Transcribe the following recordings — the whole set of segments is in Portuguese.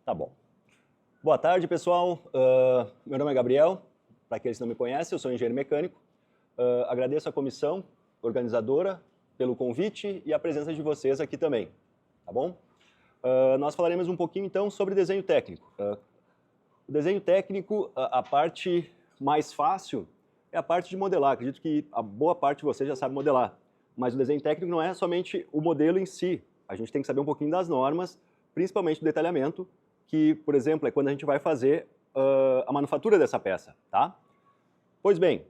Tá bom. Boa tarde, pessoal. Meu nome é Gabriel. Para aqueles que não me conhecem, eu sou engenheiro mecânico. Agradeço a comissão organizadora pelo convite e a presença de vocês aqui também. Tá bom? Nós falaremos um pouquinho, então, sobre desenho técnico. O desenho técnico, a parte mais fácil é a parte de modelar. Acredito que a boa parte de vocês já sabe modelar. Mas o desenho técnico não é somente o modelo em si. A gente tem que saber um pouquinho das normas, principalmente do detalhamento, que, por exemplo, é quando a gente vai fazer a manufatura dessa peça, tá? Pois bem,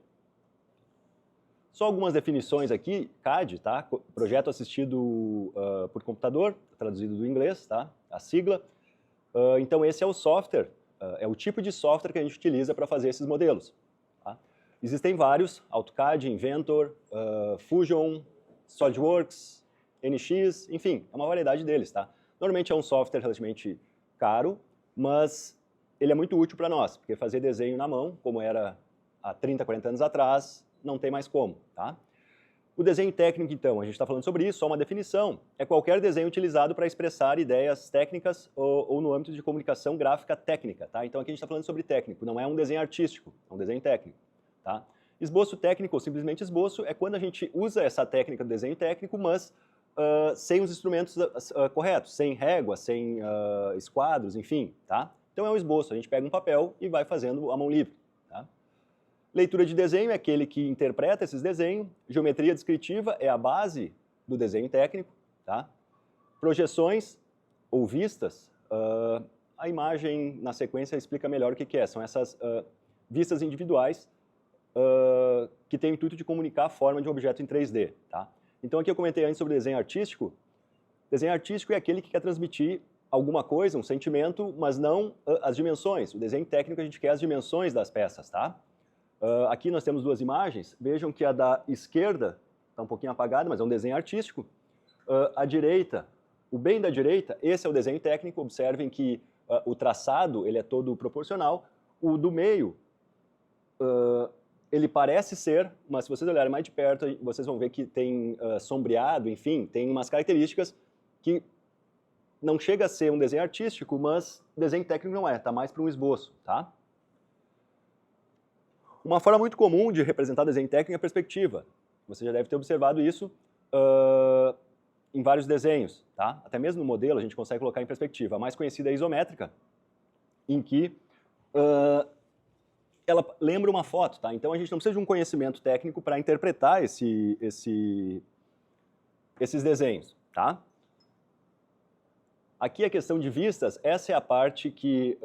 só algumas definições aqui, CAD, tá? Projeto assistido por computador, traduzido do inglês, tá? A sigla. Então esse é o software, é o tipo de software que a gente utiliza para fazer esses modelos. Tá? Existem vários, AutoCAD, Inventor, Fusion, SolidWorks, NX, enfim, é uma variedade deles, tá? Normalmente é um software relativamente caro, mas ele é muito útil para nós, porque fazer desenho na mão, como era há 30, 40 anos atrás, não tem mais como, tá? O desenho técnico, então, a gente está falando sobre isso, só uma definição, é qualquer desenho utilizado para expressar ideias técnicas ou no âmbito de comunicação gráfica técnica, tá? Então aqui a gente está falando sobre técnico, não é um desenho artístico, é um desenho técnico, tá? Esboço técnico, ou simplesmente esboço, é quando a gente usa essa técnica do desenho técnico, mas sem os instrumentos corretos, sem régua, sem esquadros, enfim, tá? Então é um esboço, a gente pega um papel e vai fazendo a mão livre, tá? Leitura de desenho é aquele que interpreta esses desenhos, geometria descritiva é a base do desenho técnico, tá? Projeções ou vistas, a imagem na sequência explica melhor o que é, são essas vistas individuais que têm o intuito de comunicar a forma de um objeto em 3D, tá? Então aqui eu comentei antes sobre desenho artístico. Desenho artístico é aquele que quer transmitir alguma coisa, um sentimento, mas não as dimensões. O desenho técnico a gente quer as dimensões das peças, tá? Aqui nós temos duas imagens. Vejam que a da esquerda está um pouquinho apagada, mas é um desenho artístico. A direita, o bem da direita, esse é o desenho técnico. Observem que o traçado ele é todo proporcional. O do meio ele parece ser, mas se vocês olharem mais de perto, vocês vão ver que tem sombreado, enfim, tem umas características que não chega a ser um desenho artístico, mas desenho técnico não é, está mais para um esboço, tá? Uma forma muito comum de representar desenho técnico é a perspectiva. Você já deve ter observado isso em vários desenhos, tá? Até mesmo no modelo a gente consegue colocar em perspectiva. A mais conhecida é a isométrica, em que ela lembra uma foto, tá? Então a gente não precisa de um conhecimento técnico para interpretar esses desenhos, tá? Aqui a questão de vistas, essa é a parte que...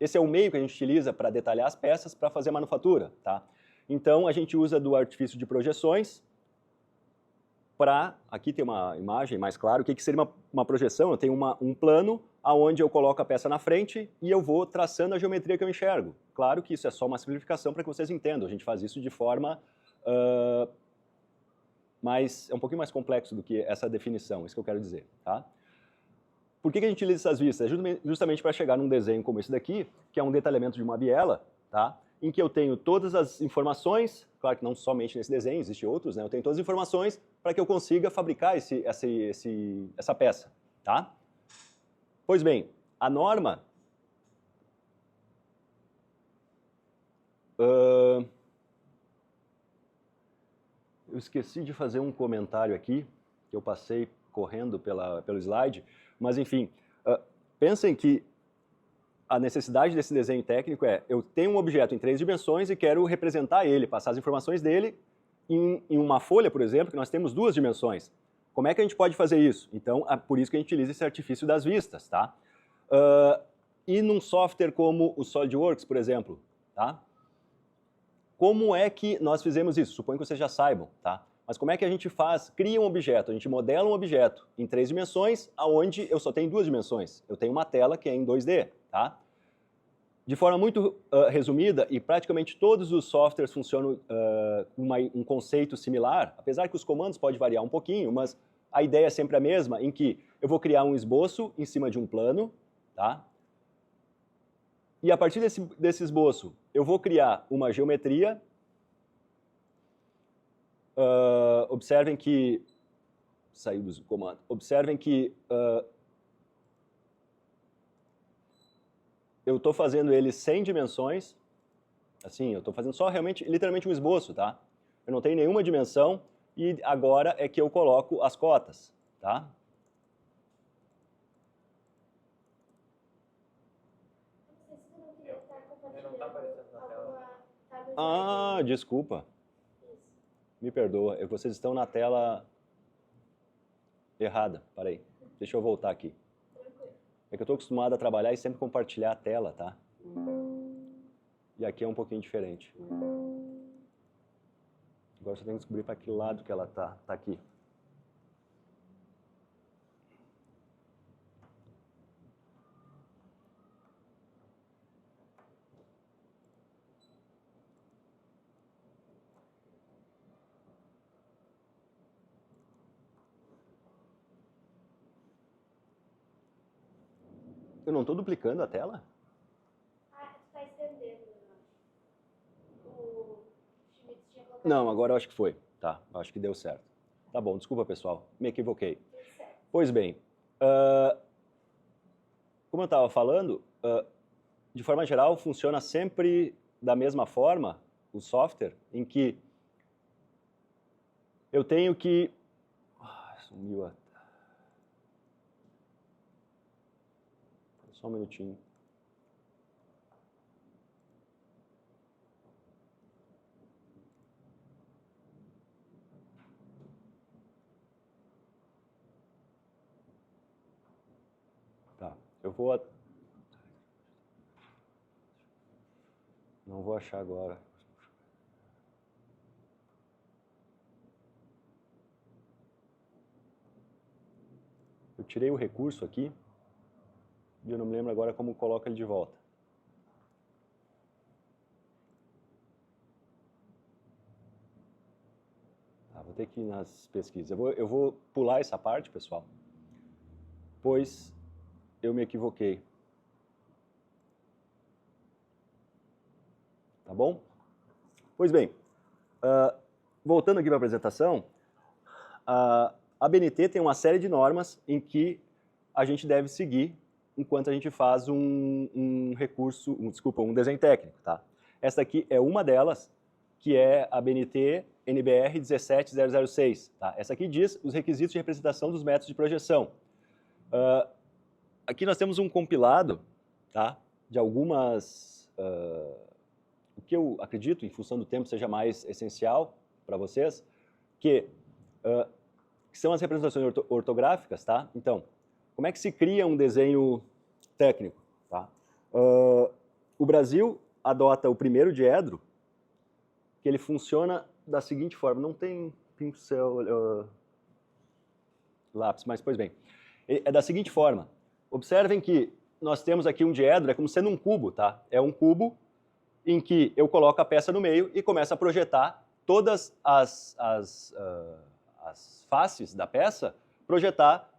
esse é o meio que a gente utiliza para detalhar as peças para fazer a manufatura, tá? Então a gente usa do artifício de projeções para... Aqui tem uma imagem mais clara, o que seria uma projeção? Eu tenho um plano onde eu coloco a peça na frente e eu vou traçando a geometria que eu enxergo. Claro que isso é só uma simplificação para que vocês entendam, a gente faz isso de forma... mas é um pouquinho mais complexo do que essa definição, isso que eu quero dizer, tá? Por que a gente utiliza essas vistas? É justamente para chegar num desenho como esse daqui, que é um detalhamento de uma biela, tá? Em que eu tenho todas as informações, claro que não somente nesse desenho, existem outros, né? Eu tenho todas as informações para que eu consiga fabricar essa peça, tá? Pois bem, a norma... eu esqueci de fazer um comentário aqui, que eu passei correndo pelo slide, mas enfim, pensem que a necessidade desse desenho técnico é, eu tenho um objeto em 3 dimensões e quero representar ele, passar as informações dele em uma folha, por exemplo, que nós temos 2 dimensões. Como é que a gente pode fazer isso? Então, por isso que a gente utiliza esse artifício das vistas, tá? E num software como o SolidWorks, por exemplo, tá? Como é que nós fizemos isso? Suponho que vocês já saibam, tá? Mas como é que a gente cria um objeto? A gente modela um objeto em 3 dimensões, onde eu só tenho 2 dimensões. Eu tenho uma tela que é em 2D, tá? De forma muito resumida, e praticamente todos os softwares funcionam com um conceito similar, apesar que os comandos podem variar um pouquinho, mas a ideia é sempre a mesma, em que eu vou criar um esboço em cima de um plano, tá? E a partir desse esboço, eu vou criar uma geometria. Observem que... Saiu do comando. Observem que eu estou fazendo ele sem dimensões, assim, eu estou fazendo só realmente, literalmente um esboço, tá? Eu não tenho nenhuma dimensão e agora é que eu coloco as cotas, tá? Ah, desculpa. Me perdoa, vocês estão na tela errada. Peraí, deixa eu voltar aqui. É que eu estou acostumado a trabalhar e sempre compartilhar a tela, tá? E aqui é um pouquinho diferente. Agora só tenho que descobrir para que lado que ela tá. Tá aqui. Eu não estou duplicando a tela? Ah, tu está estendendo, o Schmitz tinha colocado. Não, agora eu acho que foi. Tá, acho que deu certo. Tá bom, desculpa pessoal, me equivoquei. Pois bem, como eu estava falando, de forma geral funciona sempre da mesma forma o software, em que eu tenho que... sumiu a... Só um minutinho. Tá, eu vou... Não vou achar agora. Eu tirei o recurso aqui e eu não me lembro agora como coloco ele de volta. Tá, vou ter que ir nas pesquisas. Eu vou pular essa parte, pessoal, pois eu me equivoquei. Tá bom? Pois bem, voltando aqui para a apresentação, a BNT tem uma série de normas em que a gente deve seguir enquanto a gente faz um desenho técnico, tá? Essa aqui é uma delas, que é a BNT NBR 17006, tá? Essa aqui diz os requisitos de representação dos métodos de projeção. Aqui nós temos um compilado, tá? De algumas... o que eu acredito, em função do tempo, seja mais essencial para vocês, que são as representações ortográficas, tá? Então, como é que se cria um desenho técnico, tá? O Brasil adota o primeiro diedro, que ele funciona da seguinte forma, não tem pincel, lápis, mas pois bem, é da seguinte forma. Observem que nós temos aqui um diedro, é como sendo um cubo, tá? É um cubo em que eu coloco a peça no meio e começo a projetar todas as faces da peça, projetar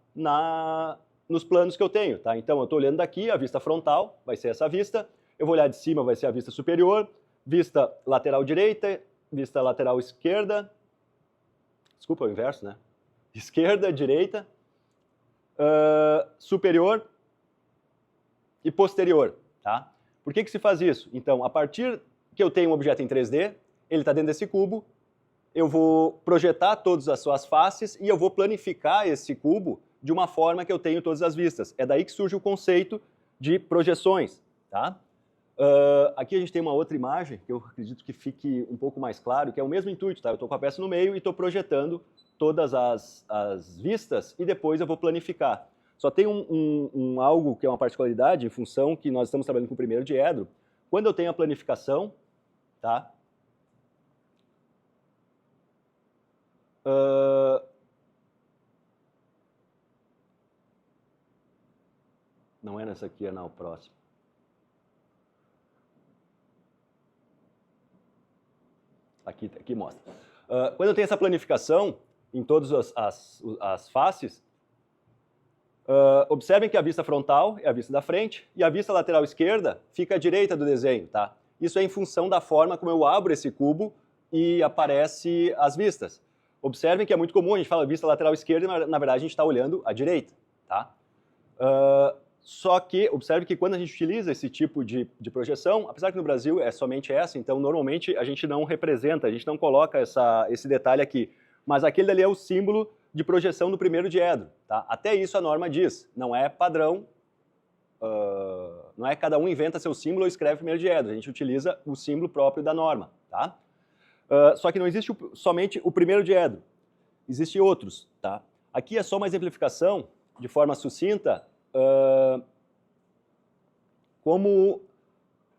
nos planos que eu tenho, tá? Então, eu estou olhando daqui, a vista frontal vai ser essa vista, eu vou olhar de cima, vai ser a vista superior, vista lateral direita, vista lateral esquerda, desculpa, é o inverso, né? Esquerda, direita, superior e posterior, tá? Por que se faz isso? Então, a partir que eu tenho um objeto em 3D, ele está dentro desse cubo, eu vou projetar todas as suas faces e eu vou planificar esse cubo de uma forma que eu tenho todas as vistas. É daí que surge o conceito de projeções, tá? Aqui a gente tem uma outra imagem, que eu acredito que fique um pouco mais claro, que é o mesmo intuito, tá? Eu estou com a peça no meio e estou projetando todas as vistas e depois eu vou planificar. Só tem algo que é uma particularidade em função que nós estamos trabalhando com o primeiro diedro. Quando eu tenho a planificação, tá? Não é nessa aqui, é na próxima. Aqui mostra. Quando eu tenho essa planificação em todas as faces, observem que a vista frontal é a vista da frente e a vista lateral esquerda fica à direita do desenho, tá? Isso é em função da forma como eu abro esse cubo e aparece as vistas. Observem que é muito comum, a gente fala vista lateral esquerda, mas na verdade a gente está olhando à direita, tá? Só que, observe que quando a gente utiliza esse tipo de projeção, apesar que no Brasil é somente essa, então normalmente a gente não representa, a gente não coloca esse detalhe aqui. Mas aquele dali é o símbolo de projeção do primeiro diedro. Tá? Até isso a norma diz, não é padrão, não é cada um inventa seu símbolo ou escreve primeiro diedro, a gente utiliza o símbolo próprio da norma. Tá? Só que não existe somente o primeiro diedro, existem outros. Tá? Aqui é só uma exemplificação, de forma sucinta, como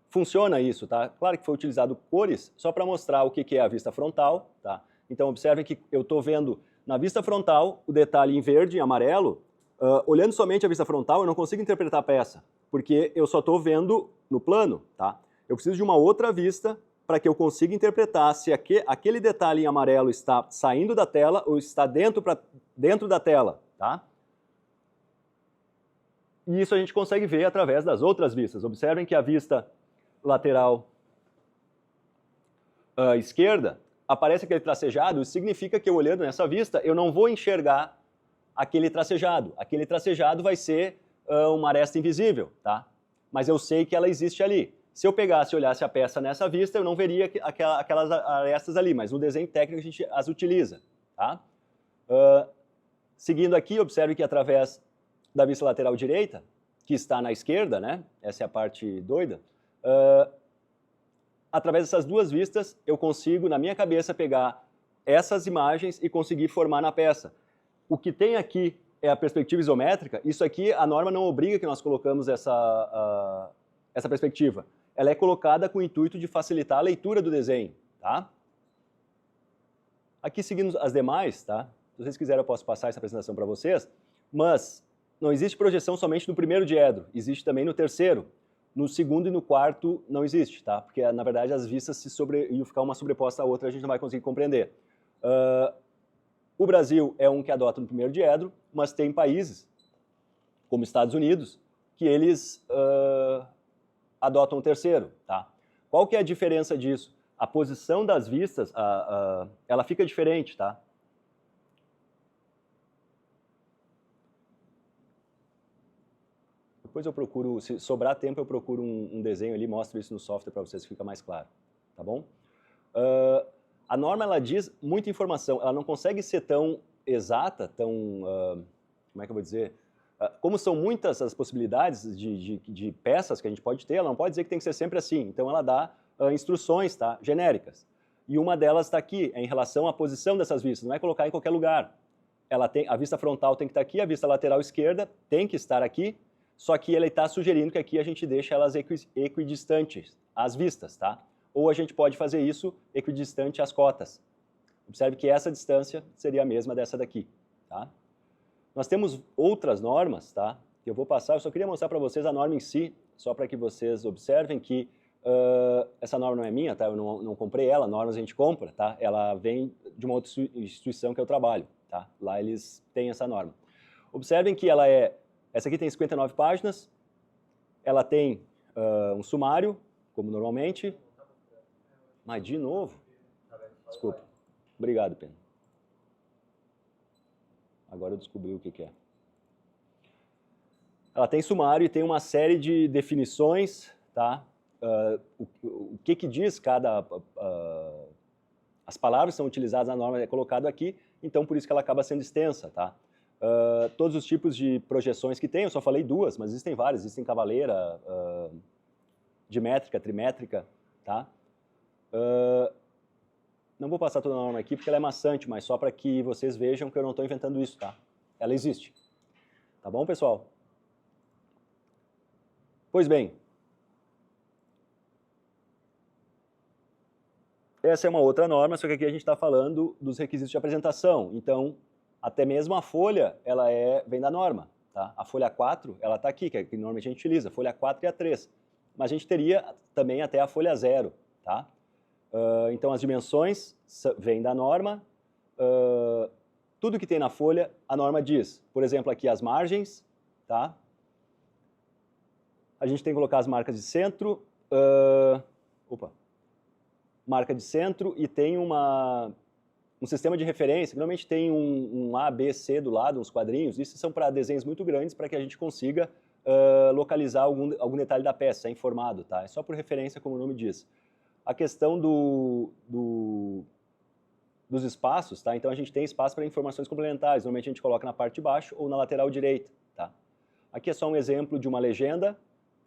funciona isso, tá? Claro que foi utilizado cores só para mostrar o que é a vista frontal, tá? Então observem que eu estou vendo na vista frontal o detalhe em verde e amarelo. Olhando somente a vista frontal, eu não consigo interpretar a peça, porque eu só estou vendo no plano, tá? Eu preciso de uma outra vista para que eu consiga interpretar se aquele detalhe em amarelo está saindo da tela ou está dentro da tela, tá? E isso a gente consegue ver através das outras vistas. Observem que a vista lateral esquerda aparece aquele tracejado, isso significa que eu olhando nessa vista, eu não vou enxergar aquele tracejado. Aquele tracejado vai ser uma aresta invisível, tá? Mas eu sei que ela existe ali. Se eu pegasse e olhasse a peça nessa vista, eu não veria aquelas arestas ali, mas no desenho técnico a gente as utiliza, tá? Seguindo aqui, observe que através da vista lateral direita, que está na esquerda, né? Essa é a parte doida. Através dessas duas vistas, eu consigo, na minha cabeça, pegar essas imagens e conseguir formar na peça. O que tem aqui é a perspectiva isométrica. Isso aqui, a norma não obriga que nós colocamos essa perspectiva. Ela é colocada com o intuito de facilitar a leitura do desenho, tá? Aqui, seguindo as demais, tá? Se vocês quiserem, eu posso passar essa apresentação para vocês, mas não existe projeção somente no primeiro diedro, existe também no terceiro. No segundo e no quarto não existe, tá? Porque, na verdade, as vistas iam ficar uma sobreposta à outra, a gente não vai conseguir compreender. O Brasil é um que adota no primeiro diedro, mas tem países, como Estados Unidos, que eles adotam o terceiro, tá? Qual que é a diferença disso? A posição das vistas, ela fica diferente, tá? Depois eu procuro, se sobrar tempo, eu procuro um desenho ali, mostro isso no software para vocês, fica mais claro, tá bom? A norma, ela diz muita informação, ela não consegue ser tão exata, tão, como é que eu vou dizer? Como são muitas as possibilidades de peças que a gente pode ter, ela não pode dizer que tem que ser sempre assim, então ela dá instruções, tá? Genéricas. E uma delas está aqui, é em relação à posição dessas vistas, não é colocar em qualquer lugar. A vista frontal tem que estar aqui, a vista lateral esquerda tem que estar aqui, só que ele está sugerindo que aqui a gente deixa elas equidistantes, as vistas, tá? Ou a gente pode fazer isso equidistante às cotas. Observe que essa distância seria a mesma dessa daqui, tá? Nós temos outras normas, tá? Que eu vou passar, eu só queria mostrar para vocês a norma em si, só para que vocês observem que essa norma não é minha, tá? Eu não comprei ela, normas a gente compra, tá? Ela vem de uma outra instituição que eu trabalho, tá? Lá eles têm essa norma. Observem que essa aqui tem 59 páginas, ela tem um sumário, como normalmente, mas de novo, desculpa, obrigado, Pena. Agora eu descobri o que é. Ela tem sumário e tem uma série de definições, tá? O que diz as palavras que são utilizadas na norma é colocado aqui, então por isso que ela acaba sendo extensa, tá? Todos os tipos de projeções que tem, eu só falei duas, mas existem várias, existem cavaleira, dimétrica, trimétrica, tá? Não vou passar toda a norma aqui porque ela é maçante, mas só para que vocês vejam que eu não estou inventando isso, tá? Ela existe. Tá bom, pessoal? Pois bem, essa é uma outra norma, só que aqui a gente está falando dos requisitos de apresentação. Então, até mesmo a folha, ela vem da norma. Tá? A folha 4, ela está aqui, que é que normalmente a gente utiliza, a folha 4 e a 3. Mas a gente teria também até a folha 0. Tá? Então, as dimensões vêm da norma. Tudo que tem na folha, a norma diz. Por exemplo, aqui as margens. Tá? A gente tem que colocar as marcas de centro. Marca de centro e tem um sistema de referência, que normalmente tem um A, B, C do lado, uns quadrinhos. Isso são para desenhos muito grandes, para que a gente consiga localizar algum detalhe da peça, é informado, tá? É só por referência, como o nome diz. A questão dos espaços, tá? Então a gente tem espaço para informações complementares, normalmente a gente coloca na parte de baixo ou na lateral direita, tá? Aqui é só um exemplo de uma legenda.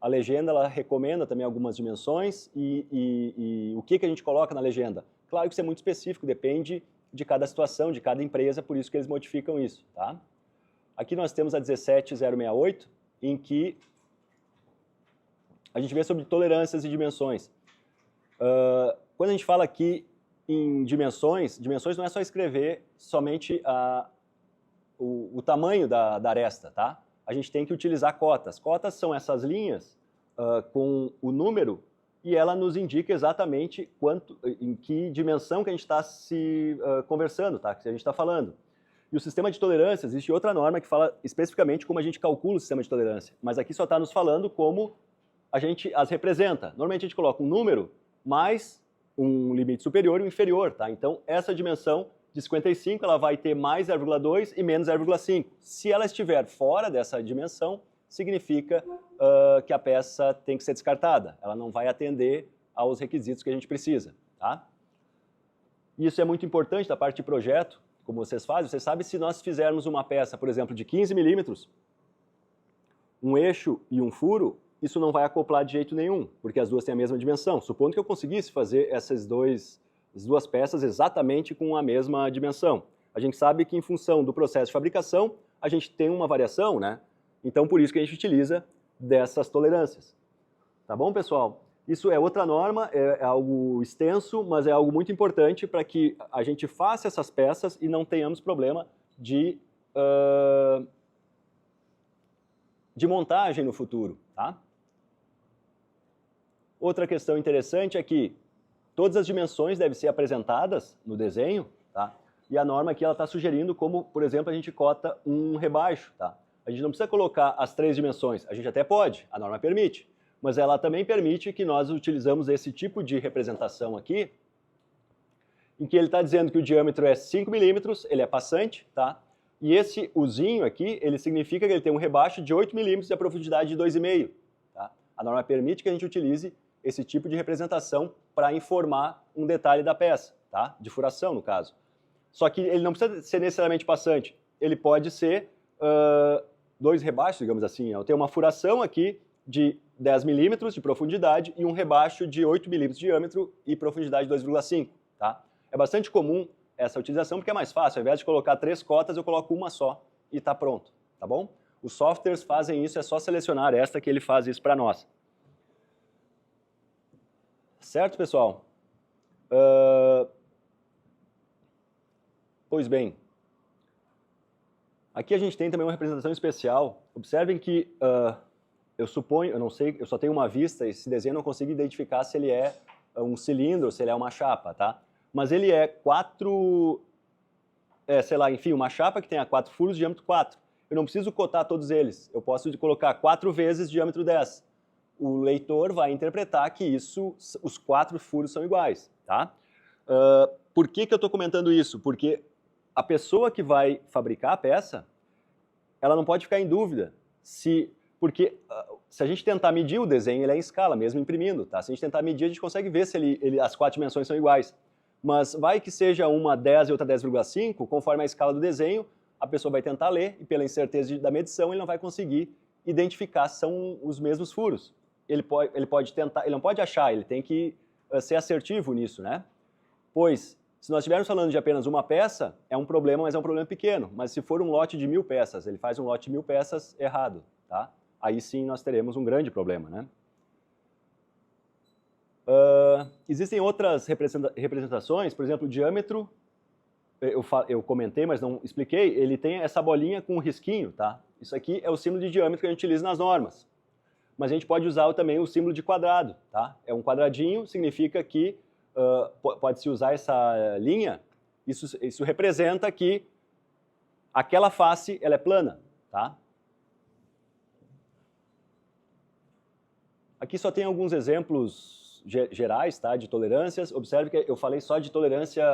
A legenda, ela recomenda também algumas dimensões e o que a gente coloca na legenda? Claro que isso é muito específico, depende de cada situação, de cada empresa, por isso que eles modificam isso, tá? Aqui nós temos a 17068, em que a gente vê sobre tolerâncias e dimensões. Quando a gente fala aqui em dimensões não é só escrever somente o tamanho da aresta, tá? A gente tem que utilizar cotas. Cotas são essas linhas com o número e ela nos indica exatamente em que dimensão que a gente está se conversando, tá? Que a gente está falando. E o sistema de tolerância, existe outra norma que fala especificamente como a gente calcula o sistema de tolerância, mas aqui só está nos falando como a gente as representa. Normalmente a gente coloca um número mais um limite superior e um inferior, tá? Então essa dimensão de 55 ela vai ter mais 0,2 e menos 0,5. Se ela estiver fora dessa dimensão, significa que a peça tem que ser descartada. Ela não vai atender aos requisitos que a gente precisa, tá? Isso é muito importante da parte de projeto, como vocês fazem. Você sabe, se nós fizermos uma peça, por exemplo, de 15 milímetros, um eixo e um furo, isso não vai acoplar de jeito nenhum, porque as duas têm a mesma dimensão. Supondo que eu conseguisse fazer as duas peças exatamente com a mesma dimensão. A gente sabe que em função do processo de fabricação, a gente tem uma variação, né? Então, por isso que a gente utiliza dessas tolerâncias. Tá bom, pessoal? Isso é outra norma, é algo extenso, mas é algo muito importante para que a gente faça essas peças e não tenhamos problema de montagem no futuro, tá? Outra questão interessante é que todas as dimensões devem ser apresentadas no desenho, tá? E a norma aqui ela está sugerindo como, por exemplo, a gente cota um rebaixo, tá? A gente não precisa colocar as 3 dimensões, a gente até pode, a norma permite, mas ela também permite que nós utilizamos esse tipo de representação aqui, em que ele está dizendo que o diâmetro é 5 milímetros, ele é passante, tá? E esse uzinho aqui, ele significa que ele tem um rebaixo de 8 milímetros e a profundidade de 2,5, tá? A norma permite que a gente utilize esse tipo de representação para informar um detalhe da peça, tá? De furação, no caso. Só que ele não precisa ser necessariamente passante, ele pode ser 2 rebaixos, digamos assim. Eu tenho uma furação aqui de 10 milímetros de profundidade e um rebaixo de 8 milímetros de diâmetro e profundidade de 2,5, tá? É bastante comum essa utilização porque é mais fácil. Ao invés de colocar 3 cotas, eu coloco uma só e está pronto, tá bom? Os softwares fazem isso, é só selecionar esta que ele faz isso para nós. Certo, pessoal? Pois bem, aqui a gente tem também uma representação especial. Observem que eu não sei, eu só tenho uma vista, esse desenho eu não consigo identificar se ele é um cilindro, se ele é uma chapa, tá? Mas ele é uma chapa que tenha 4 furos de diâmetro 4. Eu não preciso cotar todos eles, eu posso colocar 4 vezes diâmetro 10. O leitor vai interpretar que os 4 furos são iguais, tá? Por que eu estou comentando isso? Porque a pessoa que vai fabricar a peça, ela não pode ficar em dúvida porque se a gente tentar medir o desenho, ele é em escala, mesmo imprimindo, tá? Se a gente tentar medir, a gente consegue ver se as 4 dimensões são iguais. Mas vai que seja uma 10 e outra 10,5, conforme a escala do desenho, a pessoa vai tentar ler e pela incerteza da medição, ele não vai conseguir identificar se são os mesmos furos. Ele pode tentar, ele não pode achar, ele tem que ser assertivo nisso, né? Pois, se nós estivermos falando de apenas uma peça, é um problema, mas é um problema pequeno. Mas se for um lote de 1000 peças, ele faz um lote de 1000 peças errado, tá? Aí sim nós teremos um grande problema, né? Existem outras representações, por exemplo, o diâmetro, eu comentei, mas não expliquei, ele tem essa bolinha com um risquinho, tá? Isso aqui é o símbolo de diâmetro que a gente utiliza nas normas. Mas a gente pode usar também o símbolo de quadrado, tá? É um quadradinho, significa que pode-se usar essa linha, isso representa que aquela face ela é plana, tá? Aqui só tem alguns exemplos gerais, tá, de tolerâncias. Observe que eu falei só de tolerância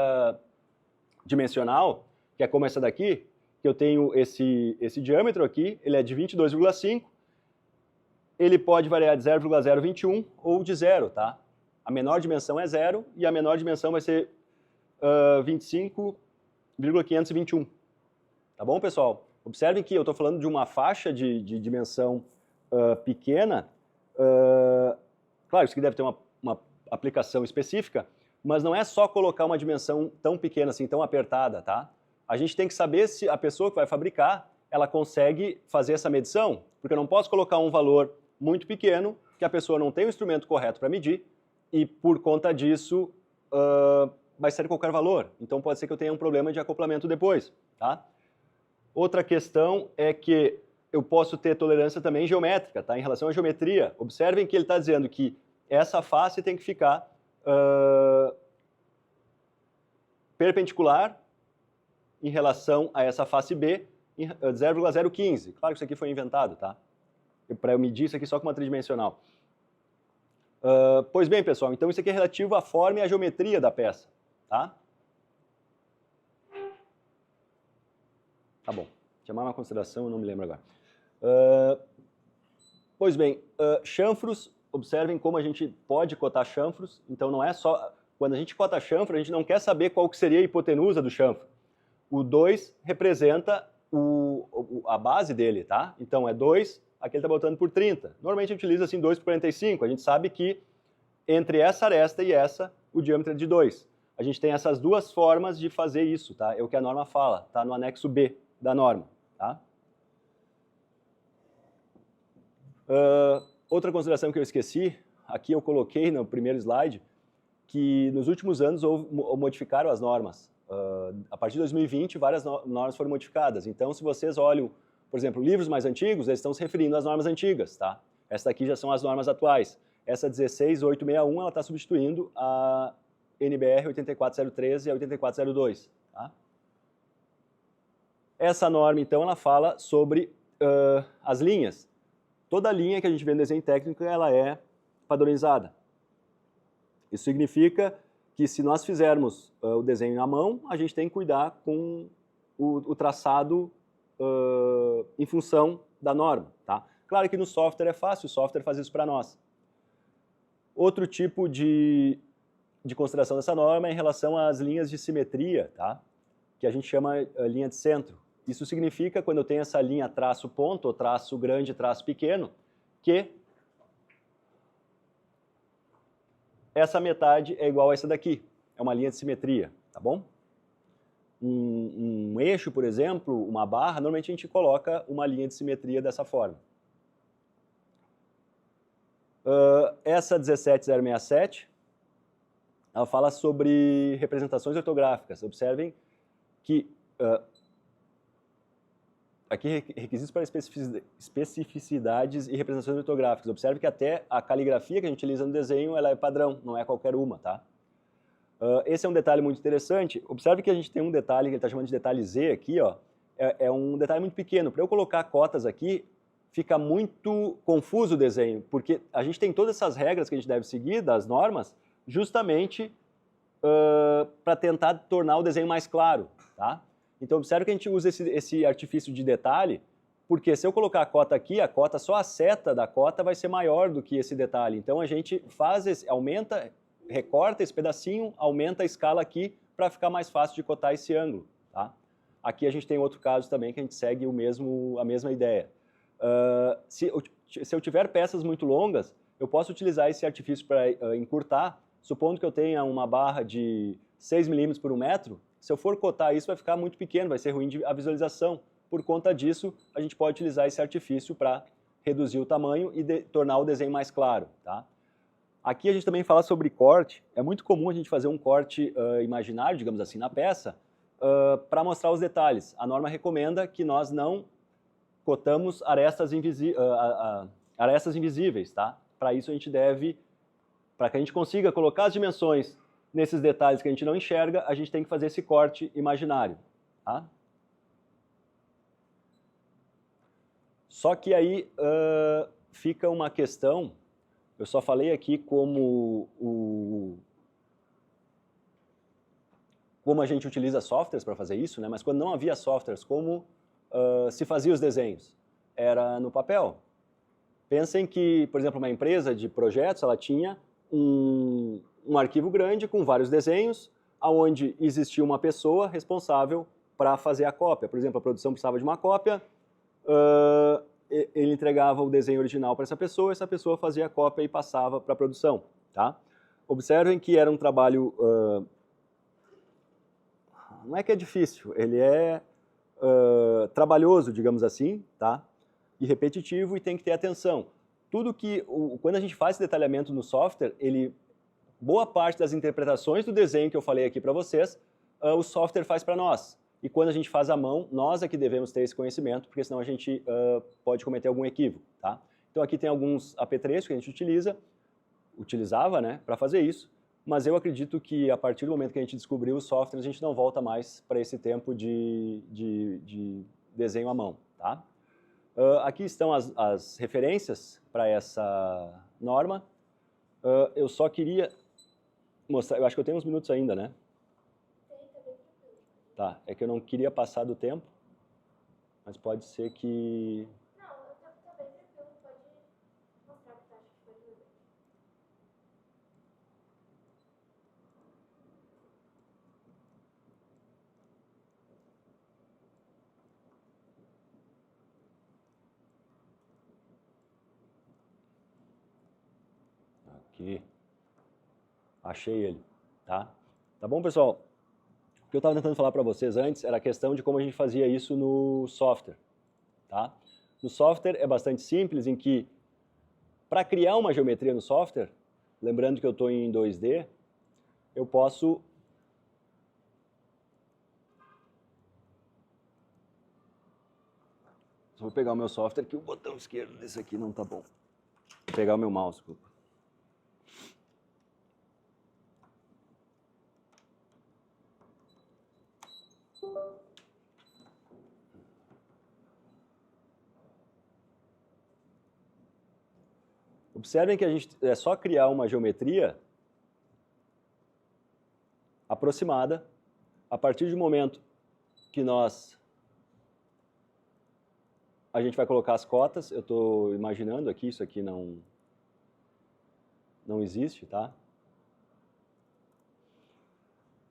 dimensional, que é como essa daqui, que eu tenho esse diâmetro aqui, ele é de 22,5, ele pode variar de 0,021 ou de 0, tá? A menor dimensão é 0 e a menor dimensão vai ser 25,521. Tá bom, pessoal? Observem que eu estou falando de uma faixa de dimensão pequena. Claro, isso aqui deve ter uma aplicação específica, mas não é só colocar uma dimensão tão pequena assim, tão apertada, tá? A gente tem que saber se a pessoa que vai fabricar, ela consegue fazer essa medição, porque eu não posso colocar um valor muito pequeno, que a pessoa não tem o instrumento correto para medir, e por conta disso vai ser qualquer valor. Então pode ser que eu tenha um problema de acoplamento depois, tá? Outra questão é que eu posso ter tolerância também geométrica, tá? Em relação à geometria. Observem que ele está dizendo que essa face tem que ficar perpendicular em relação a essa face B, 0,015. Claro que isso aqui foi inventado, tá? Para eu medir isso aqui só com uma tridimensional. Pois bem, pessoal, então isso aqui é relativo à forma e à geometria da peça, tá? Tá bom. Chamar uma consideração, eu não me lembro agora. Pois bem, chanfros, observem como a gente pode cotar chanfros. Então não é só... Quando a gente cota chanfro, a gente não quer saber qual que seria a hipotenusa do chanfro. O 2 representa a base dele, tá? Então é 2, aqui ele está botando por 30. Normalmente a gente utiliza assim 2 por 45. A gente sabe que entre essa aresta e essa, o diâmetro é de 2. A gente tem essas duas formas de fazer isso, tá? É o que a norma fala, tá no anexo B da norma, tá? Outra consideração que eu esqueci, aqui eu coloquei no primeiro slide, que nos últimos anos modificaram as normas. A partir de 2020, várias normas foram modificadas. Então, se vocês olham, por exemplo, livros mais antigos, eles estão se referindo às normas antigas, tá? Essas daqui já são as normas atuais. Essa 16861, ela está substituindo a NBR 84013 e a 8402, tá? Essa norma, então, ela fala sobre as linhas. Toda linha que a gente vê no desenho técnico, ela é padronizada. Isso significa que se nós fizermos o desenho à mão, a gente tem que cuidar com o traçado em função da norma, tá? Claro que no software é fácil, o software faz isso para nós. Outro tipo de consideração dessa norma é em relação às linhas de simetria, tá? Que a gente chama linha de centro. Isso significa, quando eu tenho essa linha traço ponto, ou traço grande, traço pequeno, que essa metade é igual a essa daqui. É uma linha de simetria, tá bom? Um eixo, por exemplo, uma barra, normalmente a gente coloca uma linha de simetria dessa forma. Essa 17067, ela fala sobre representações ortográficas. Observem que aqui requisitos para especificidades e representações ortográficas. Observe que até a caligrafia que a gente utiliza no desenho, ela é padrão, não é qualquer uma, tá? Esse é um detalhe muito interessante. Observe que a gente tem um detalhe que ele está chamando de detalhe Z aqui, ó. É um detalhe muito pequeno. Para eu colocar cotas aqui, fica muito confuso o desenho, porque a gente tem todas essas regras que a gente deve seguir, das normas, justamente para tentar tornar o desenho mais claro, tá? Então, observe que a gente usa esse artifício de detalhe, porque se eu colocar a cota aqui, só a seta da cota vai ser maior do que esse detalhe. Então, a gente aumenta, recorta esse pedacinho, aumenta a escala aqui para ficar mais fácil de cotar esse ângulo, tá? Aqui a gente tem outro caso também que a gente segue a mesma ideia. Se eu tiver peças muito longas, eu posso utilizar esse artifício para encurtar, supondo que eu tenha uma barra de 6 milímetros por 1 metro, se eu for cotar isso vai ficar muito pequeno, vai ser ruim a visualização. Por conta disso, a gente pode utilizar esse artifício para reduzir o tamanho e tornar o desenho mais claro, tá? Aqui a gente também fala sobre corte. É muito comum a gente fazer um corte imaginário, digamos assim, na peça, para mostrar os detalhes. A norma recomenda que nós não cotamos arestas invisíveis, tá? Para isso a gente para que a gente consiga colocar as dimensões nesses detalhes que a gente não enxerga, a gente tem que fazer esse corte imaginário, tá? Só que aí fica uma questão, eu só falei aqui como a gente utiliza softwares para fazer isso, né? Mas quando não havia softwares, como se fazia os desenhos? Era no papel. Pensem que, por exemplo, uma empresa de projetos, ela tinha um arquivo grande com vários desenhos, onde existia uma pessoa responsável para fazer a cópia. Por exemplo, a produção precisava de uma cópia, ele entregava o desenho original para essa pessoa fazia a cópia e passava para a produção. Tá? Observem que era um trabalho, não é que é difícil, ele é trabalhoso, digamos assim, tá? E repetitivo, e tem que ter atenção. Tudo que, quando a gente faz esse detalhamento no software, boa parte das interpretações do desenho que eu falei aqui para vocês, o software faz para nós. E quando a gente faz à mão, nós é que devemos ter esse conhecimento, porque senão a gente pode cometer algum equívoco. Tá? Então aqui tem alguns apetrechos que a gente utilizava, né, para fazer isso, mas eu acredito que a partir do momento que a gente descobriu o software, a gente não volta mais para esse tempo de desenho à mão. Tá? Aqui estão as referências para essa norma. Eu só queria mostrar, eu acho que eu tenho uns minutos ainda, né? Tá, é que eu não queria passar do tempo, mas pode ser que... Não, eu tô bem tranquilo, pode mostrar o que você acha que foi tudo. Aqui. Achei ele, tá? Tá bom, pessoal? O que eu estava tentando falar para vocês antes era a questão de como a gente fazia isso no software, tá? No software é bastante simples, em que, para criar uma geometria no software, lembrando que eu estou em 2D, eu posso... Só vou pegar o meu software, que o botão esquerdo desse aqui não tá bom. Vou pegar o meu mouse, desculpa. Observem que a gente é só criar uma geometria aproximada a partir do momento que a gente vai colocar as cotas. Eu estou imaginando aqui, isso aqui não existe, tá?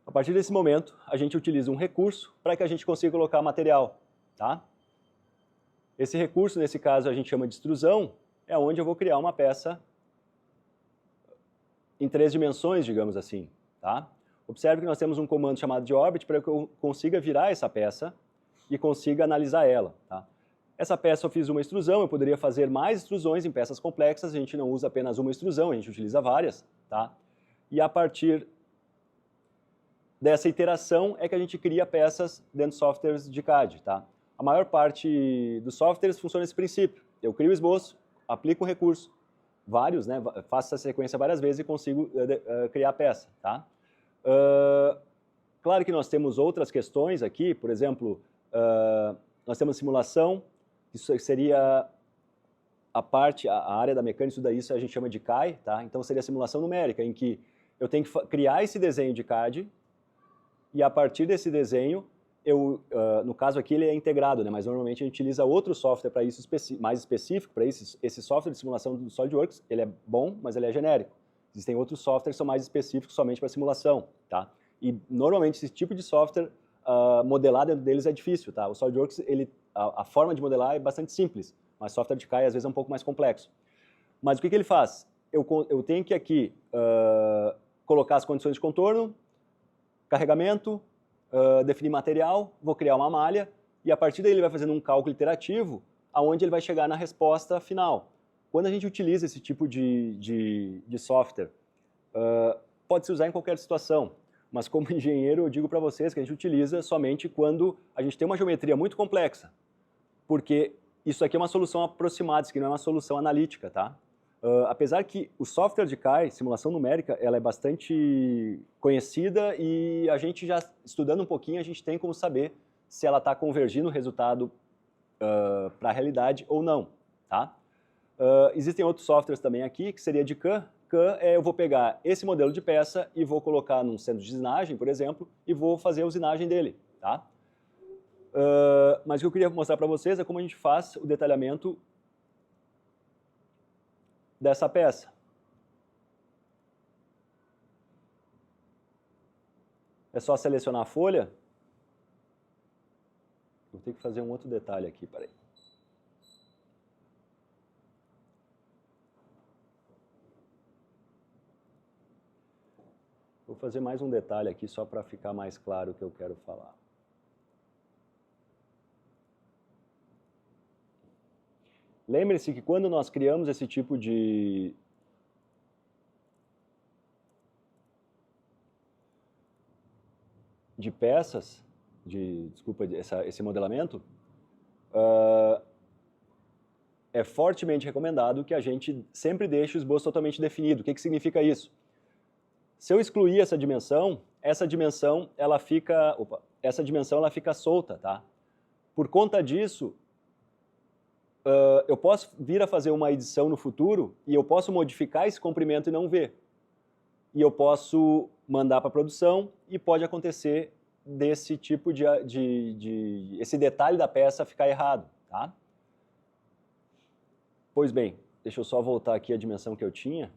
A partir desse momento, a gente utiliza um recurso para que a gente consiga colocar material, tá? Esse recurso, nesse caso, a gente chama de extrusão, é onde eu vou criar uma peça em 3 dimensões, digamos assim, tá? Observe que nós temos um comando chamado de orbit para que eu consiga virar essa peça e consiga analisar ela, tá? Essa peça eu fiz uma extrusão, eu poderia fazer mais extrusões em peças complexas, a gente não usa apenas uma extrusão, a gente utiliza várias, tá? E a partir dessa iteração é que a gente cria peças dentro de softwares de CAD, tá? A maior parte dos softwares funciona nesse princípio. Eu crio o esboço, aplico um recurso, vários, né? Faço essa sequência várias vezes e consigo criar a peça, tá? Claro que nós temos outras questões aqui, por exemplo, nós temos simulação, isso seria a área da mecânica, isso daí a gente chama de CAI, tá? Então seria a simulação numérica, em que eu tenho que criar esse desenho de CAD e a partir desse desenho, no caso aqui ele é integrado, né? Mas normalmente a gente utiliza outro software para isso, mais específico para isso. Esse software de simulação do SolidWorks, ele é bom, mas ele é genérico. Existem outros softwares que são mais específicos somente para simulação, tá? E normalmente esse tipo de software, modelar dentro deles é difícil, tá? O SolidWorks, a forma de modelar é bastante simples, mas software de CAI às vezes é um pouco mais complexo. Mas o que ele faz? Eu tenho que aqui colocar as condições de contorno, carregamento, definir material, vou criar uma malha, e a partir daí ele vai fazendo um cálculo iterativo, aonde ele vai chegar na resposta final. Quando a gente utiliza esse tipo de software, pode-se usar em qualquer situação, mas como engenheiro eu digo para vocês que a gente utiliza somente quando a gente tem uma geometria muito complexa, porque isso aqui é uma solução aproximada, isso aqui não é uma solução analítica, tá? Apesar que o software de CAI, simulação numérica, ela é bastante conhecida e a gente já, estudando um pouquinho, a gente tem como saber se ela está convergindo o resultado para a realidade ou não, tá? Existem outros softwares também aqui, que seria de CAM. CAM eu vou pegar esse modelo de peça e vou colocar num centro de usinagem, por exemplo, e vou fazer a usinagem dele, tá? Mas o que eu queria mostrar para vocês é como a gente faz o detalhamento dessa peça. É só selecionar a folha. Vou ter que fazer um outro detalhe aqui, peraí. Vou fazer mais um detalhe aqui só para ficar mais claro o que eu quero falar. Lembre-se que quando nós criamos esse tipo de peças, desculpa, esse modelamento, é fortemente recomendado que a gente sempre deixe o esboço totalmente definido. O que significa isso? Se eu excluir essa dimensão ela fica solta, tá? Por conta disso, eu posso vir a fazer uma edição no futuro e eu posso modificar esse comprimento e não ver. E eu posso mandar para a produção e pode acontecer desse tipo esse detalhe da peça ficar errado, tá? Pois bem, deixa eu só voltar aqui a dimensão que eu tinha.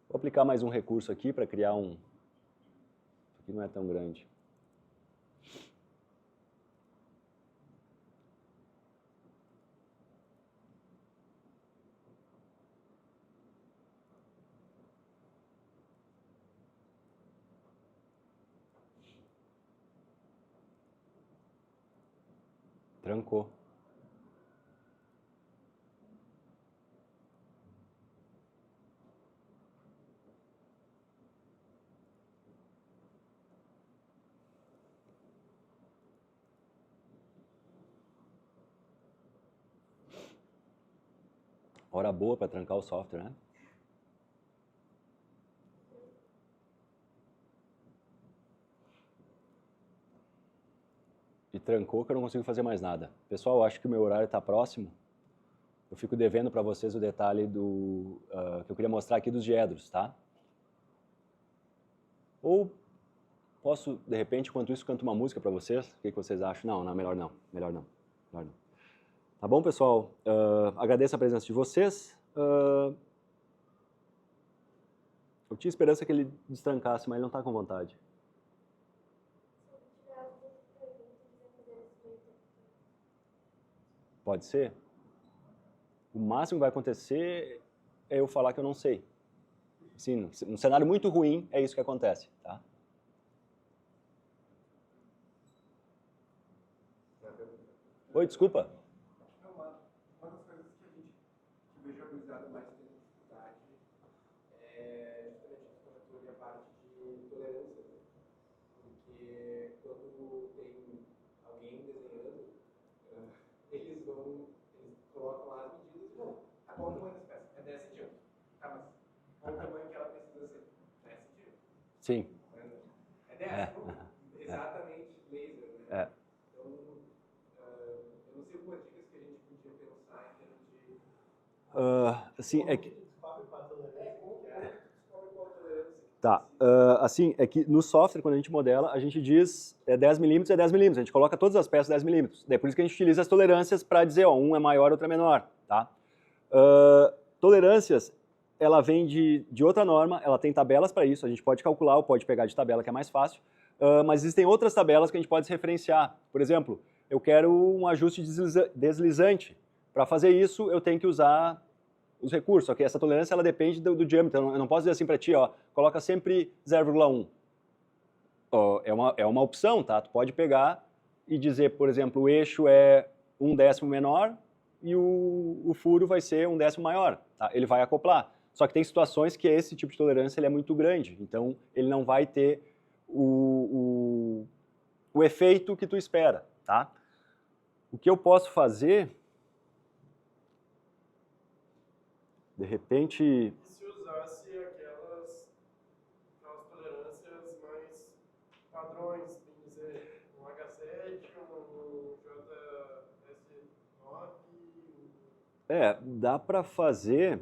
Vou aplicar mais um recurso aqui para criar um... Isso aqui não é tão grande. Trancou. Hora boa para trancar o software, né? E trancou que eu não consigo fazer mais nada. Pessoal, acho que o meu horário está próximo. Eu fico devendo para vocês o detalhe que eu queria mostrar aqui dos diedros, tá? Ou posso, de repente, enquanto isso, canto uma música para vocês? O que vocês acham? Não, melhor não. Melhor não. Melhor não. Tá bom, pessoal? Agradeço a presença de vocês. Eu tinha esperança que ele destrancasse, mas ele não está com vontade. Pode ser? O máximo que vai acontecer é eu falar que eu não sei. Sim, num cenário muito ruim, é isso que acontece, tá? Oi, desculpa. Uma das coisas que a gente vejo organizado mais tem dificuldade é justamente a corretora e a parte de tolerância, né? Porque quando tem alguém desenhando, eles colocam lá as medidas e bom, qual o tamanho das peças? É 10 centímetros. Tá, mas qual o tamanho que ela precisa ser? 10 centímetros. Sim. É 10? Exatamente laser, né? Então, eu não sei algumas dicas que a gente podia pensar em termos de... assim, é que... Descobre qual a tolerância. Tá, assim, é que no software, quando a gente modela, a gente diz 10 milímetros é 10 milímetros, a gente coloca todas as peças 10 milímetros. Daí por isso que a gente utiliza as tolerâncias para dizer, ó, um é maior, outro é menor, tá? Tolerâncias, ela vem de outra norma, ela tem tabelas para isso, a gente pode calcular ou pode pegar de tabela, que é mais fácil, mas existem outras tabelas que a gente pode se referenciar. Por exemplo, eu quero um ajuste deslizante. Para fazer isso, eu tenho que usar os recursos, só que essa tolerância ela depende do diâmetro. Eu não posso dizer assim para ti, ó, coloca sempre 0,1. É uma opção, tá? Tu pode pegar e dizer, por exemplo, o eixo é 1/10 menor e o furo vai ser 1/10 maior, tá? Ele vai acoplar. Só que tem situações que esse tipo de tolerância ele é muito grande, então ele não vai ter o efeito que tu espera, tá? O que eu posso fazer, de repente... Se usasse aquelas tolerâncias mais padrões, bem dizer, um H7, um JS9... dá para fazer...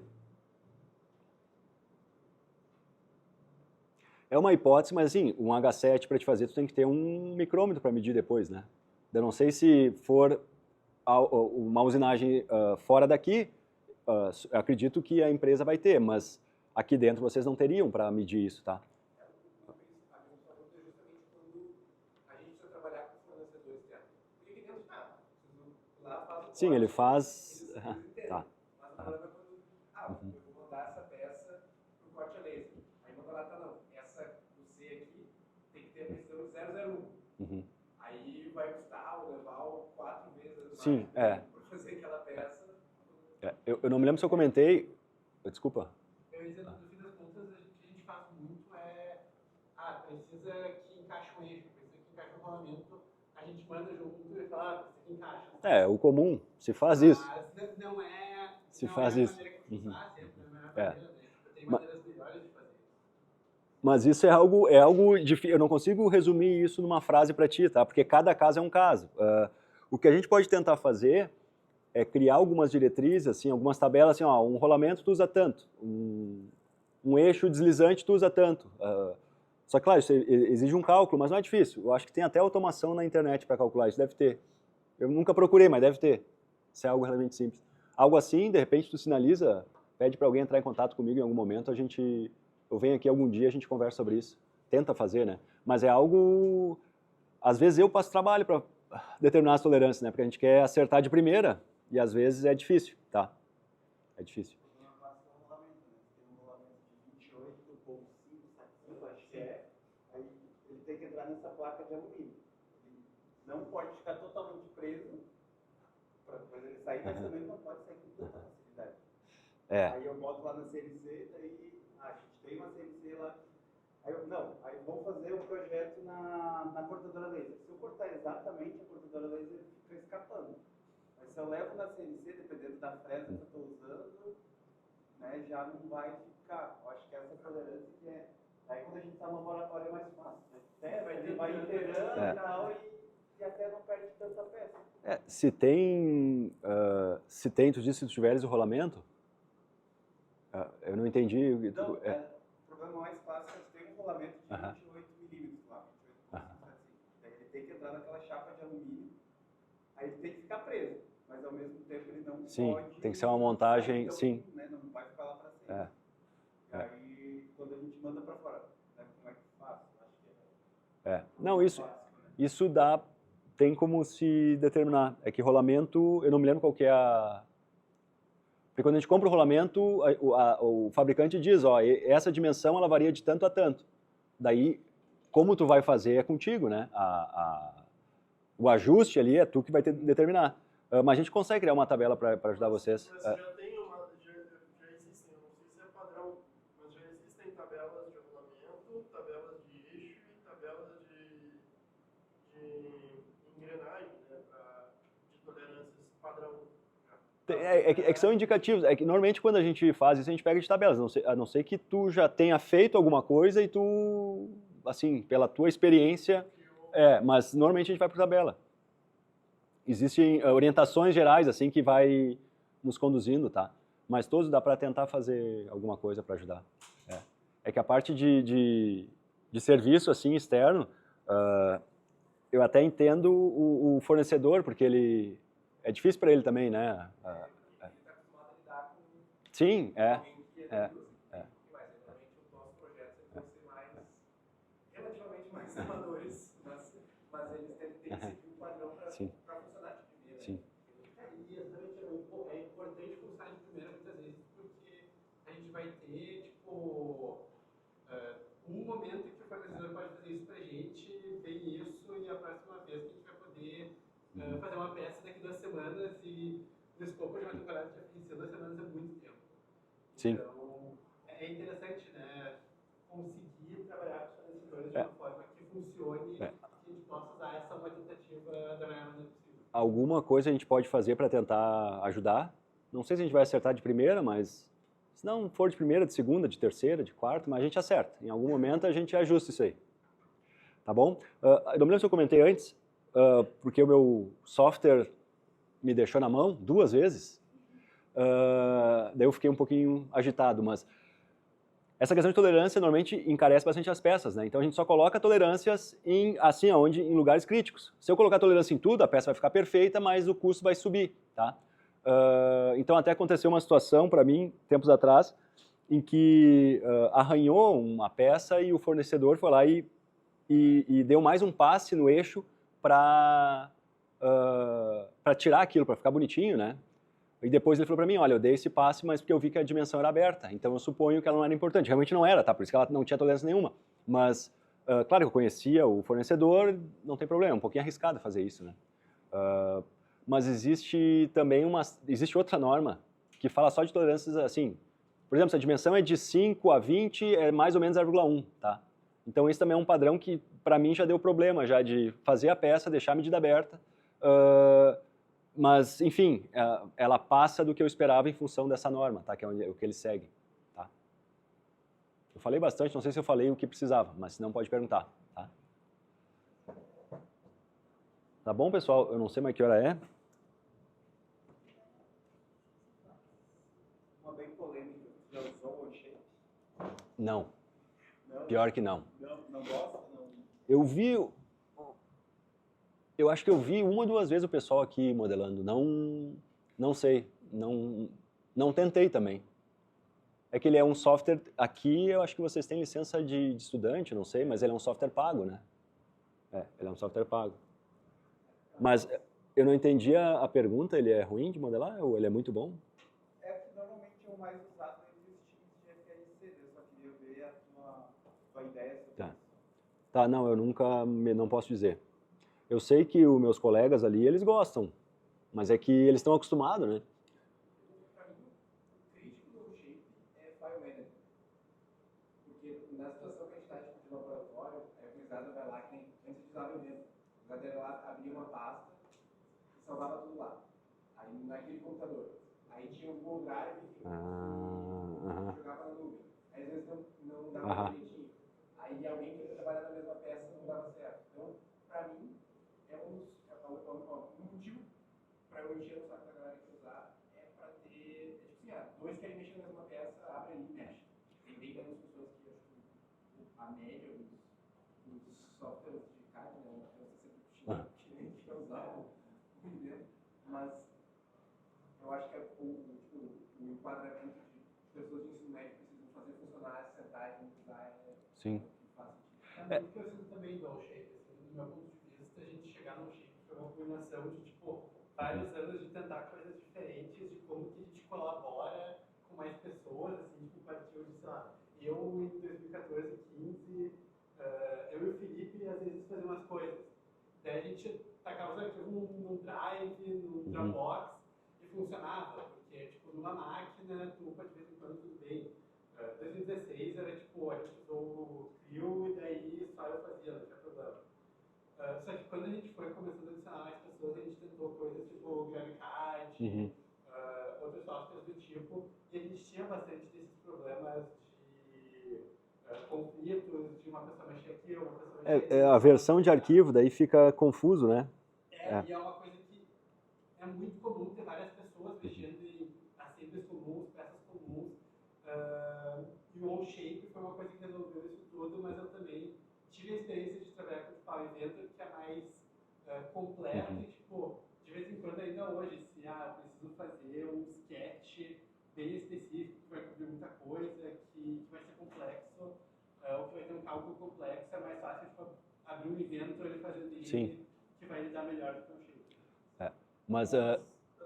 É uma hipótese, mas assim, um H7 para te fazer, tu tem que ter um micrômetro para medir depois, né? Eu não sei se for uma usinagem fora daqui, acredito que a empresa vai ter, mas aqui dentro vocês não teriam para medir isso, tá? A gente só muda justamente quando a gente precisa trabalhar com fornecedor externo. Porque aqui dentro, lá faz o Sim, corte, ele faz... eles entendem. Tá. Mas o problema é quando, eu vou mandar essa peça pro corte a laser. Aí manda lá, tá, não, essa do C aqui tem que ter a precisão de 001. Aí vai custar ou levar 4 vezes mais Sim, para fazer aquela peça. Eu não me lembro se eu comentei... Desculpa. Eu ia dizer, no fim das contas, o que a gente faz muito precisa que encaixe um eixo, precisa que encaixe um rolamento, a gente manda junto e fala, precisa que encaixa. O comum, se faz isso. Mas não é, Se faz isso. a maneira que a gente faz sempre, não é a maneira, né? Tem maneiras melhores de fazer isso. Mas isso é algo difícil, eu não consigo resumir isso numa frase para ti, tá? Porque cada caso é um caso. O que a gente pode tentar fazer é criar algumas diretrizes, assim, algumas tabelas, assim, ó, um rolamento tu usa tanto, um eixo deslizante tu usa tanto. Só que, claro, isso exige um cálculo, mas não é difícil. Eu acho que tem até automação na internet para calcular isso, deve ter. Eu nunca procurei, mas deve ter. Isso é algo realmente simples. Algo assim, de repente tu sinaliza, pede para alguém entrar em contato comigo em algum momento, eu venho aqui algum dia, a gente conversa sobre isso. Tenta fazer, né? Mas é algo... Às vezes eu passo trabalho para determinar as tolerâncias, né? Porque a gente quer acertar de primeira e às vezes é difícil, tá? É difícil. Tem um rolamento de 28 ou 5, 7, acho que é. Aí ele tem que entrar nessa placa de alumínio. Ele não pode ficar totalmente preso. Para ele sair dessa mesma, não pode sair com tanta facilidade. Aí eu boto lá na CNC, daí a gente tem uma CNC lá. Aí vamos fazer um projeto na cortadora laser. Se eu cortar exatamente, a cortadora laser fica escapando. Mas se eu levo na CNC, dependendo da fresa que eu estou usando, né, já não vai ficar. Eu acho que essa tolerância que é. Aí quando a gente está no laboratório é mais fácil. Né? Vai inteirando e tal, e até não perde tanta peça. Se tem, tu disse, se tu tiveres o rolamento, eu não entendi. O problema mais fácil é que tem um rolamento de 28 milímetros lá, 28,5. Daí ele tem que entrar naquela chapa de alumínio, aí ele tem que ficar preso, mas ao mesmo tempo ele não pode... Tem que ser uma montagem, então, sim. Né, não vai ficar lá para sempre. Aí quando a gente manda para fora, né, como é que faz? Acho que Não, isso dá... Tem como se determinar. É que rolamento, eu não me lembro qual que é a... Porque quando a gente compra o rolamento, o fabricante diz, ó, essa dimensão ela varia de tanto a tanto. Daí, como tu vai fazer é contigo, né? O ajuste ali é tu que vai determinar. Mas a gente consegue criar uma tabela para ajudar vocês. Mas já tem já existem, eu não sei se é padrão, mas já existem tabelas de rolamento, tabelas de eixo e tabelas de engrenagem, né, de tolerâncias padrão. É que são indicativos. É que normalmente quando a gente faz isso, a gente pega de tabelas. A não ser que tu já tenha feito alguma coisa e tu, assim, pela tua experiência... mas normalmente a gente vai por tabela. Existem orientações gerais, assim, que vai nos conduzindo, tá? Mas todos dá para tentar fazer alguma coisa para ajudar. É que a parte de serviço, assim, externo, eu até entendo o fornecedor, porque ele... É difícil para ele também, né? Ele está acostumado a lidar com Sim, alguém que reduz. Mas normalmente os nossos projetos vão ser relativamente mais amadores, mas eles têm que seguir um padrão para funcionar de primeira. Sim. E exatamente é importante funcionar de primeira muitas vezes, porque a gente vai ter, tipo, um momento em que o fornecedor pode fazer isso pra gente, bem isso, e a próxima vez que a gente vai poder fazer uma peça daqui 2 semanas e no escopo de uma temporada que já venceu 2 semanas é muito tempo. Sim. Então, é interessante, né, conseguir trabalhar com os fornecedores de uma forma que funcione, que a gente possa usar essa uma tentativa da melhor maneira possível. Alguma coisa a gente pode fazer para tentar ajudar. Não sei se a gente vai acertar de primeira, mas se não for de primeira, de segunda, de terceira, de quarta, mas a gente acerta. Em algum momento a gente ajusta isso aí. Tá bom? Eu não me lembro se eu comentei antes, porque o meu software me deixou na mão 2 vezes. Daí eu fiquei um pouquinho agitado, mas essa questão de tolerância normalmente encarece bastante as peças, né? Então a gente só coloca tolerâncias em lugares críticos. Se eu colocar tolerância em tudo, a peça vai ficar perfeita, mas o custo vai subir, tá? Então até aconteceu uma situação para mim, tempos atrás, em que arranhou uma peça e o fornecedor foi lá e deu mais um passe no eixo para tirar aquilo, para ficar bonitinho, né? E depois ele falou para mim, olha, eu dei esse passe, mas porque eu vi que a dimensão era aberta, então eu suponho que ela não era importante. Realmente não era, tá? Por isso que ela não tinha tolerância nenhuma. Mas, claro que eu conhecia o fornecedor, não tem problema, é um pouquinho arriscado fazer isso, né? Mas existe também existe outra norma que fala só de tolerâncias assim. Por exemplo, se a dimensão é de 5 a 20, é mais ou menos 0,1, tá? Então esse também é um padrão que para mim já deu problema, já de fazer a peça, deixar a medida aberta, mas enfim, ela passa do que eu esperava em função dessa norma, tá? Que é o que eles seguem, tá? Eu falei bastante, não sei se eu falei o que precisava, mas se não pode perguntar, tá? Tá bom, pessoal? Eu não sei mais que hora é. Uma bem polêmica. Já usou o shape? Não. Não? Pior que não. Não gosta? Não. Eu acho que eu vi uma ou duas vezes o pessoal aqui modelando. Não sei. Não tentei também. É que ele é um software, aqui eu acho que vocês têm licença de estudante, não sei, mas ele é um software pago, né? Ele é um software pago. Mas eu não entendi a pergunta, ele é ruim de modelar ou ele é muito bom? É que normalmente é o mais usado entre os times de FLC, eu só queria ver a tua ideia sobre isso. Tá, não, eu não posso dizer. Eu sei que os meus colegas ali, eles gostam, mas é que eles estão acostumados, né? Para mim, o crítico do shape é file manager. Porque na situação que a gente está de laboratório, a organizada vai lá, que nem antes de usar o evento. A galera lá abria uma pasta e salvava tudo lá. Aí naquele computador. Aí tinha o Google Drive que jogava na nuvem. Aí às vezes não dava direitinho. Aí alguém queria trabalhar na mesma peça e não dava certo. Então, para mim, um motivo para eu encher o saco da galera que usar é para ter, tipo assim, dois querem mexer na mesma peça, abre ali e mexe. Tem bem menos pessoas que acho que a média dos softwares de CAD, né, eu sempre quer usar o evento, mas eu acho que o enquadramento de pessoas de ensino médio precisam fazer funcionar, sentar e usar Sim. fácil. É muito que eu sinto também do shape, assim, do meu ponto de vista, a gente chegar no shape foi uma combinação de, tipo, vários anos de tentar coisas diferentes, de como que a gente colabora com mais pessoas, assim, tipo, partiu de, sei lá, eu em 2014, 15, eu e o Felipe, às vezes, fazíamos umas coisas. Daí a gente tacava os arquivos num Drive, num Dropbox, e funcionava, porque, tipo, numa máquina, tu de vez em quando tudo bem. 2016 era, tipo, a gente usou o Clio e daí só eu fazia, não tinha problema. Só que quando a gente foi começando a adicionar mais pessoas, a gente tentou coisas tipo GraphCAD, outros softwares do tipo, e a gente tinha bastante desses problemas de conflitos, de uma pessoa mexer aqui, uma pessoa mexer aqui. A versão de arquivo, daí fica confuso, né? E é uma coisa que é muito comum ter várias pessoas mexendo em assemblees comuns, peças comuns, e o OnShape foi uma coisa que resolveu isso tudo, mas eu também tive a experiência de trabalhar com o Power Inventor, que é mais completo e, tipo, de vez em quando, ainda hoje, se preciso fazer um sketch bem específico, que vai cobrir muita coisa, que vai ser complexo, ou que vai ter um cálculo complexo, é mais fácil, tipo, abrir um Inventor e fazer o dele, que vai lidar melhor do que um shape. Mas... às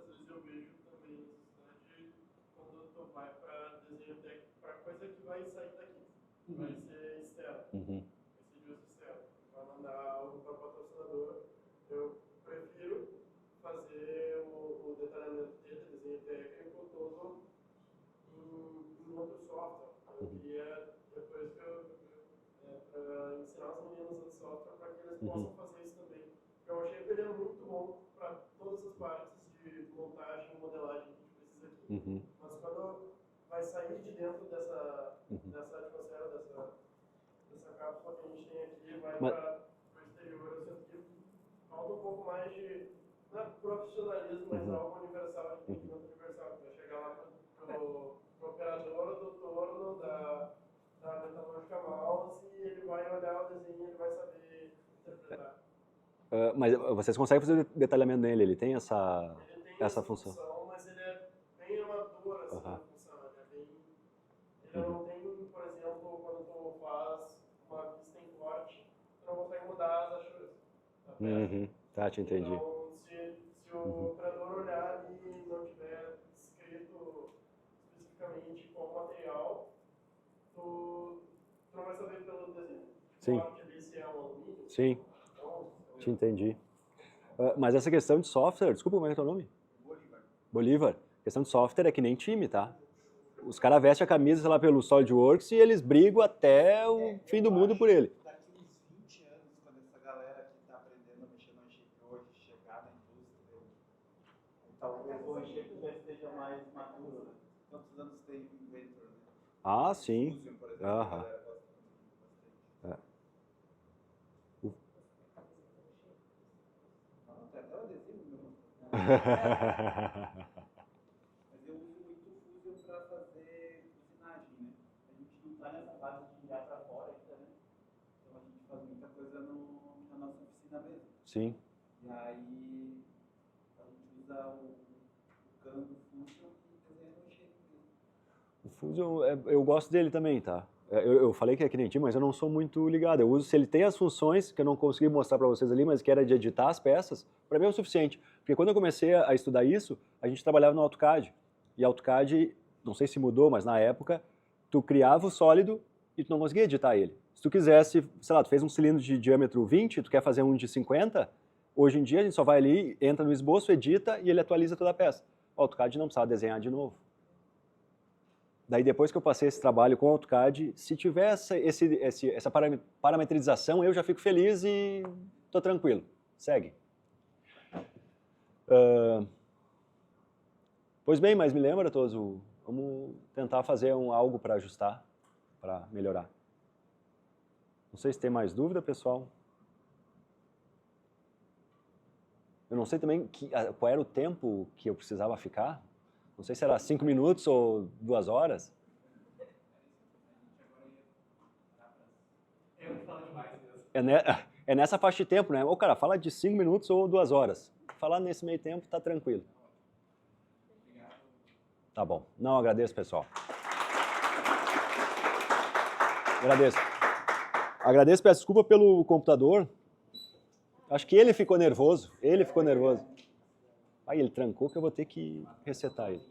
vezes eu vejo também necessidade quando tu vai para desenho técnico, para coisa que vai sair daqui, vai ser externo. Vai mandar algo para o patrocinador, eu prefiro fazer o detalhamento dele, desenho técnico, todo em outro software. Eu queria, depois para ensinar os meninos o software para que eles possam fazer isso também. Eu achei que ele é muito bom para todas as partes de montagem e modelagem que a gente precisa aqui. Mas quando vai sair de dentro dessa atmosfera, dessa cápsula que a gente tem aqui, vai para o exterior, eu sinto que falta um pouco mais de, não é profissionalismo, mas algo universal, de entendimento universal. Vai chegar lá para o operador do torno da metalúrgica mouse e ele vai olhar o desenho e ele vai saber interpretar. Mas vocês conseguem fazer o detalhamento nele, ele tem essa função? Mas ele consegue mudar as achuras da peça. Tá, te entendi. Então, se o operador olhar ali e não tiver escrito especificamente qual material, tu não vai saber pelo desenho. Sim. Pode ver se é um alumínio. Sim, Então, te entendi. Mas essa questão de software, desculpa, como é que é o teu nome? Bolívar. Questão de software é que nem time, tá? Os caras vestem a camisa, sei lá, pelo SolidWorks e eles brigam até o fim do mundo por ele. Daqui uns 20 anos, quando essa galera que está aprendendo a mexer no chip hoje chegar na indústria, talvez o chip já esteja mais maduro. Né? Quantos anos tem o Inventor? Né? Ah, sim. Fusion, por exemplo, Aham. a galera gosta bastante. Tem até o adesivo mesmo. Mas eu uso muito o Fusion para fazer usinagem, né? A gente não está nessa fase de enviar para fora ainda, né? Então a gente faz muita coisa na nossa oficina mesmo. Sim. E aí a gente usa o cano do Fusion e desenha no shape mesmo. O Fusion, eu gosto dele também, tá? Eu falei que é que nem time, mas eu não sou muito ligado. Eu uso, se ele tem as funções, que eu não consegui mostrar para vocês ali, mas que era de editar as peças, para mim é o suficiente. Porque quando eu comecei a estudar isso, a gente trabalhava no AutoCAD. E AutoCAD, não sei se mudou, mas na época, tu criava o sólido e tu não conseguia editar ele. Se tu quisesse, sei lá, tu fez um cilindro de diâmetro 20, tu quer fazer um de 50, hoje em dia a gente só vai ali, entra no esboço, edita e ele atualiza toda a peça. O AutoCAD não precisava desenhar de novo. Daí depois que eu passei esse trabalho com o AutoCAD, se tiver essa parametrização, eu já fico feliz e estou tranquilo. Segue. Pois bem, mas me lembra, Toso, vamos tentar fazer algo para ajustar, para melhorar. Não sei se tem mais dúvida, pessoal. Eu não sei também qual era o tempo que eu precisava ficar. Não sei se era 5 minutos ou 2 horas. É nessa faixa de tempo, né? Ô, cara, fala de 5 minutos ou 2 horas. Falar nesse meio tempo tá tranquilo. Tá bom. Não, agradeço, pessoal. Agradeço, peço desculpa pelo computador. Acho que ele ficou nervoso. Aí ele trancou que eu vou ter que resetar ele.